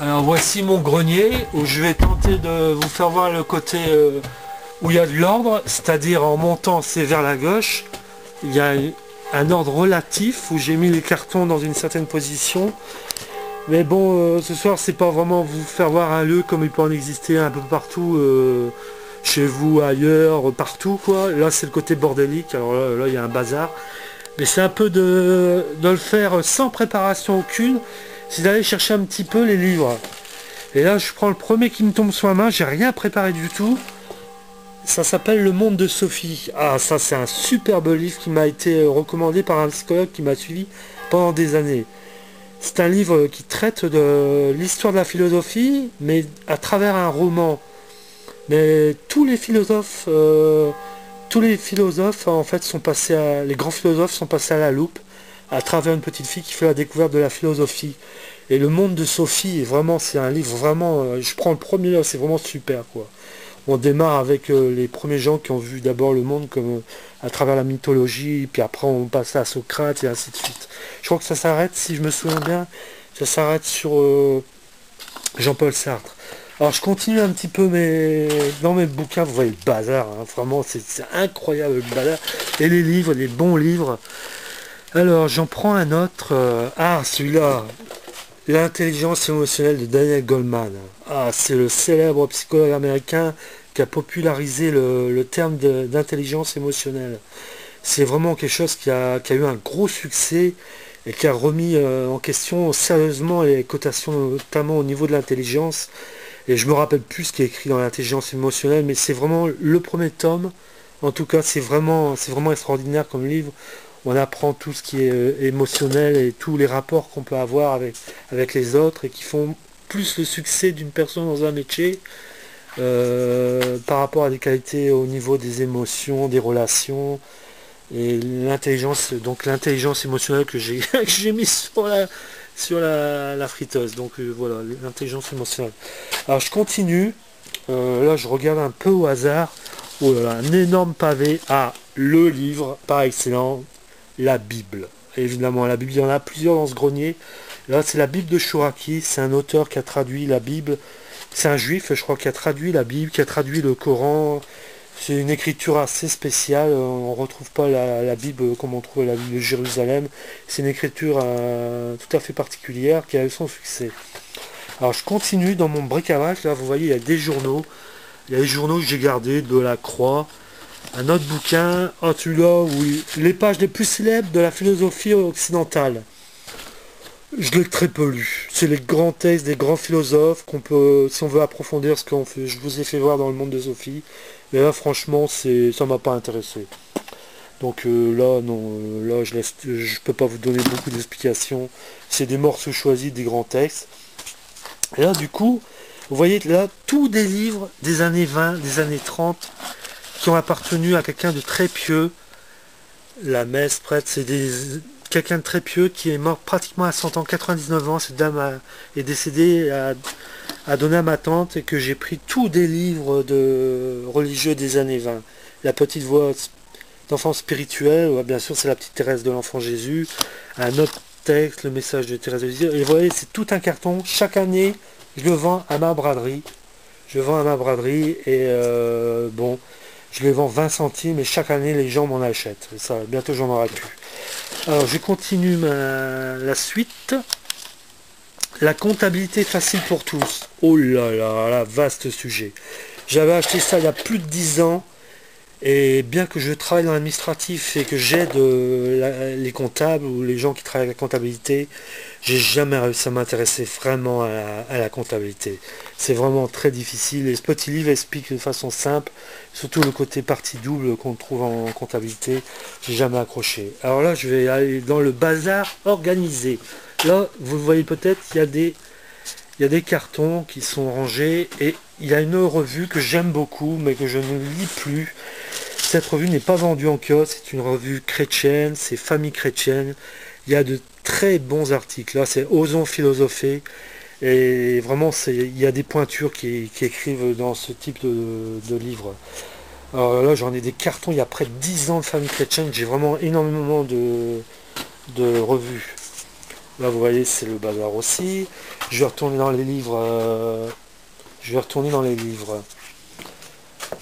Alors voici mon grenier où je vais tenter de vous faire voir le côté où il y a de l'ordre, c'est-à-dire en montant c'est vers la gauche, il y a un ordre relatif où j'ai mis les cartons dans une certaine position. Mais bon, ce soir c'est pas vraiment vous faire voir un lieu comme il peut en exister un peu partout, chez vous, ailleurs, partout quoi. Là c'est le côté bordélique, alors là il y a un bazar. Mais c'est un peu de le faire sans préparation aucune, c'est d'aller chercher un petit peu les livres. Et là je prends le premier qui me tombe sur la main, j'ai rien préparé du tout. Ça s'appelle Le Monde de Sophie. Ah ça c'est un superbe livre qui m'a été recommandé par un psychologue qui m'a suivi pendant des années. C'est un livre qui traite de l'histoire de la philosophie, mais à travers un roman. Mais tous les philosophes en fait sont passés les grands philosophes sont passés à la loupe à travers une petite fille qui fait la découverte de la philosophie. Et Le Monde de Sophie est vraiment, c'est un livre vraiment, je prends le premier là, c'est vraiment super quoi. On démarre avec les premiers gens qui ont vu d'abord le monde comme à travers la mythologie, puis après on passe à Socrate et ainsi de suite. Je crois que ça s'arrête, si je me souviens bien, ça s'arrête sur Jean-Paul Sartre. Alors je continue un petit peu dans mes bouquins, vous voyez le bazar, hein, vraiment c'est incroyable le bazar. Et les livres, les bons livres. Alors j'en prends un autre, celui-là, L'intelligence émotionnelle de Daniel Goleman. Ah, c'est le célèbre psychologue américain qui a popularisé le terme d'intelligence émotionnelle. C'est vraiment quelque chose qui a eu un gros succès et qui a remis en question sérieusement les cotations, notamment au niveau de l'intelligence. Et je me rappelle plus ce qui est écrit dans l'intelligence émotionnelle, mais c'est vraiment le premier tome. En tout cas, c'est vraiment extraordinaire comme livre. On apprend tout ce qui est émotionnel et tous les rapports qu'on peut avoir avec les autres et qui font plus le succès d'une personne dans un métier par rapport à des qualités au niveau des émotions, des relations et l'intelligence émotionnelle que j'ai que j'ai mis sur la friteuse. Donc voilà, l'intelligence émotionnelle. Alors je continue. Là je regarde un peu au hasard. Oh là là, un énorme pavé. Ah, le livre par excellence, la Bible. Évidemment, la Bible, il y en a plusieurs dans ce grenier. Là, c'est la Bible de Chouraki. C'est un auteur qui a traduit la Bible. C'est un juif, je crois, qui a traduit la Bible, qui a traduit le Coran. C'est une écriture assez spéciale. On ne retrouve pas la Bible comme on trouve la Bible de Jérusalem. C'est une écriture tout à fait particulière qui a eu son succès. Alors, je continue dans mon bric-à-brac. Là, vous voyez, il y a des journaux. Il y a les journaux que j'ai gardés, de la Croix. Un autre bouquin, celui-là, oui, les pages les plus célèbres de la philosophie occidentale. Je l'ai très peu lu. C'est les grands textes des grands philosophes qu'on peut, si on veut approfondir ce qu'on fait. Je vous ai fait voir dans Le Monde de Sophie. Mais là, franchement, ça m'a pas intéressé. Donc là, non, là, je peux pas vous donner beaucoup d'explications. C'est des morceaux choisis des grands textes. Et là, du coup, vous voyez là, tous des livres des années 20, des années 30, qui ont appartenu à quelqu'un de très pieux. La messe prêtre, c'est quelqu'un de très pieux qui est mort pratiquement à 100 ans, 99 ans. Cette dame est décédée, a donné à ma tante et que j'ai pris tous des livres de religieux des années 20. La petite voix d'enfant spirituel, ouais, bien sûr c'est la petite Thérèse de l'enfant Jésus. Un autre texte, le message de Thérèse de Lisieux. Et vous voyez, c'est tout un carton. Chaque année, je le vends à ma braderie. Je vends à ma braderie et bon, je les vends 20 centimes et chaque année les gens m'en achètent. Et ça, bientôt j'en aurai plus. Alors je continue la suite. La comptabilité facile pour tous. Oh là là, là, vaste sujet. J'avais acheté ça il y a plus de 10 ans. Et bien que je travaille dans l'administratif et que j'aide les comptables ou les gens qui travaillent avec la comptabilité, j'ai jamais réussi à m'intéresser vraiment à la comptabilité. C'est vraiment très difficile et ce petit livre explique de façon simple, surtout le côté partie double qu'on trouve en comptabilité, j'ai jamais accroché. Alors là, je vais aller dans le bazar organisé. Là, vous le voyez peut-être, il y a des cartons qui sont rangés et il y a une revue que j'aime beaucoup mais que je ne lis plus. Cette revue n'est pas vendue en kiosque, c'est une revue chrétienne, c'est Famille chrétienne. Il y a de très bons articles. Là, c'est Osons philosopher. Et vraiment, il y a des pointures qui écrivent dans ce type de livre. Alors là, j'en ai des cartons, il y a près de 10 ans de Famille chrétienne. J'ai vraiment énormément de revues. Là, vous voyez, c'est le bazar aussi. Je vais retourner dans les livres. Je vais retourner dans les livres.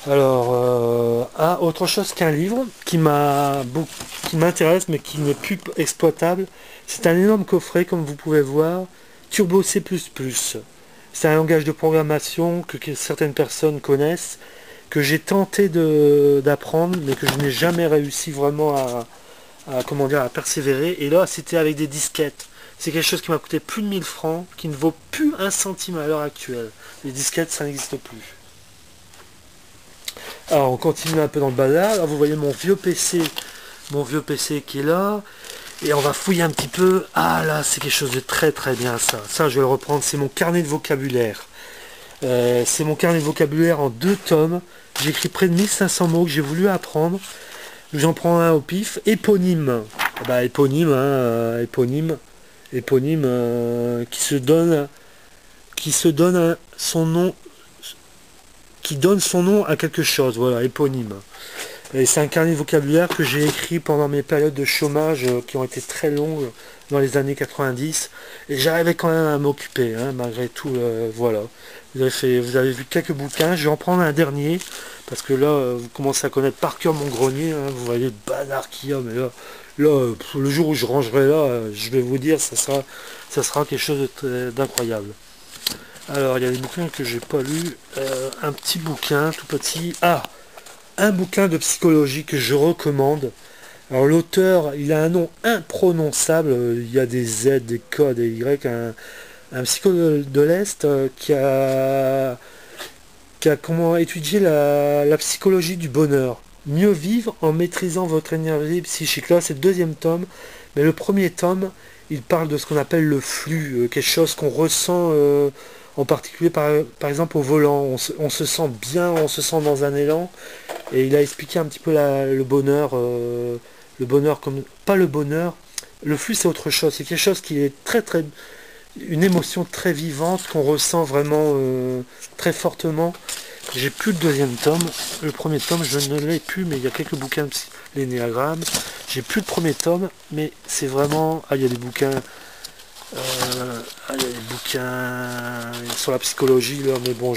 Alors, autre chose qu'un livre qui m'intéresse mais qui n'est plus exploitable. C'est un énorme coffret, comme vous pouvez voir, Turbo C++. C'est un langage de programmation que certaines personnes connaissent, que j'ai tenté d'apprendre, mais que je n'ai jamais réussi vraiment comment dire, à persévérer. Et là, c'était avec des disquettes. C'est quelque chose qui m'a coûté plus de 1000 francs, qui ne vaut plus un centime à l'heure actuelle. Les disquettes, ça n'existe plus. Alors, on continue un peu dans le bazar. Là, vous voyez mon vieux PC qui est là. Et on va fouiller un petit peu. Ah là, c'est quelque chose de très très bien ça. Ça, je vais le reprendre. C'est mon carnet de vocabulaire. C'est mon carnet de vocabulaire en 2 tomes. J'ai écrit près de 1500 mots que j'ai voulu apprendre. J'en prends un au pif. Éponyme. Bah, éponyme, hein, éponyme qui se donne son nom, qui donne son nom à quelque chose. Voilà, éponyme. Et c'est un carnet de vocabulaire que j'ai écrit pendant mes périodes de chômage qui ont été très longues dans les années 90. Et j'arrivais quand même à m'occuper, hein, malgré tout. Voilà. Vous avez vu quelques bouquins. Je vais en prendre un dernier. Parce que là, vous commencez à connaître par cœur mon grenier. Hein, vous voyez le bazar qu'il y a. Mais là, le jour où je rangerai là, je vais vous dire, ça sera quelque chose d'incroyable. Alors, il y a des bouquins que j'ai pas lus. Un petit bouquin, tout petit. Ah! Un bouquin de psychologie que je recommande. Alors l'auteur, il a un nom imprononçable, il y a des Z, des K, des Y, un psychologue de l'Est qui a comment étudié la psychologie du bonheur. Mieux vivre en maîtrisant votre énergie psychique. Là, c'est le 2e tome, mais le 1er tome, il parle de ce qu'on appelle le flux, quelque chose qu'on ressent en particulier par exemple au volant. On se sent bien, on se sent dans un élan. Et il a expliqué un petit peu le bonheur comme pas le bonheur. Le flux, c'est autre chose. C'est quelque chose qui est une émotion très vivante qu'on ressent vraiment très fortement. J'ai plus le 2e tome. Le 1er tome, je ne l'ai plus, mais il y a quelques bouquins, l'énéagramme. J'ai plus le 1er tome, mais c'est vraiment. Ah, il y a des bouquins. Il y a des bouquins sur la psychologie là, mais bon,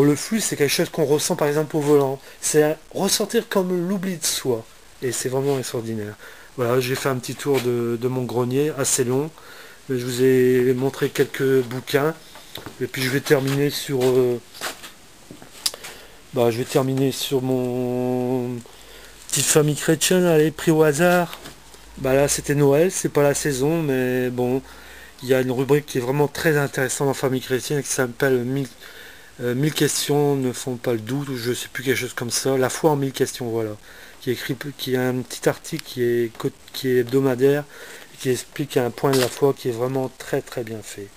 le flux, c'est quelque chose qu'on ressent par exemple au volant. C'est ressentir comme l'oubli de soi. Et c'est vraiment extraordinaire. Voilà, j'ai fait un petit tour de mon grenier, assez long. Je vous ai montré quelques bouquins. Et puis je vais terminer sur mon petite famille chrétienne, allez, pris au hasard. Bah là c'était Noël, c'est pas la saison, mais bon, il y a une rubrique qui est vraiment très intéressante en famille chrétienne qui s'appelle 1000 questions ne font pas le doute, ou je sais plus, quelque chose comme ça. La foi en 1000 questions, voilà. Qui a un petit article qui est hebdomadaire, et qui explique un point de la foi qui est vraiment très très bien fait.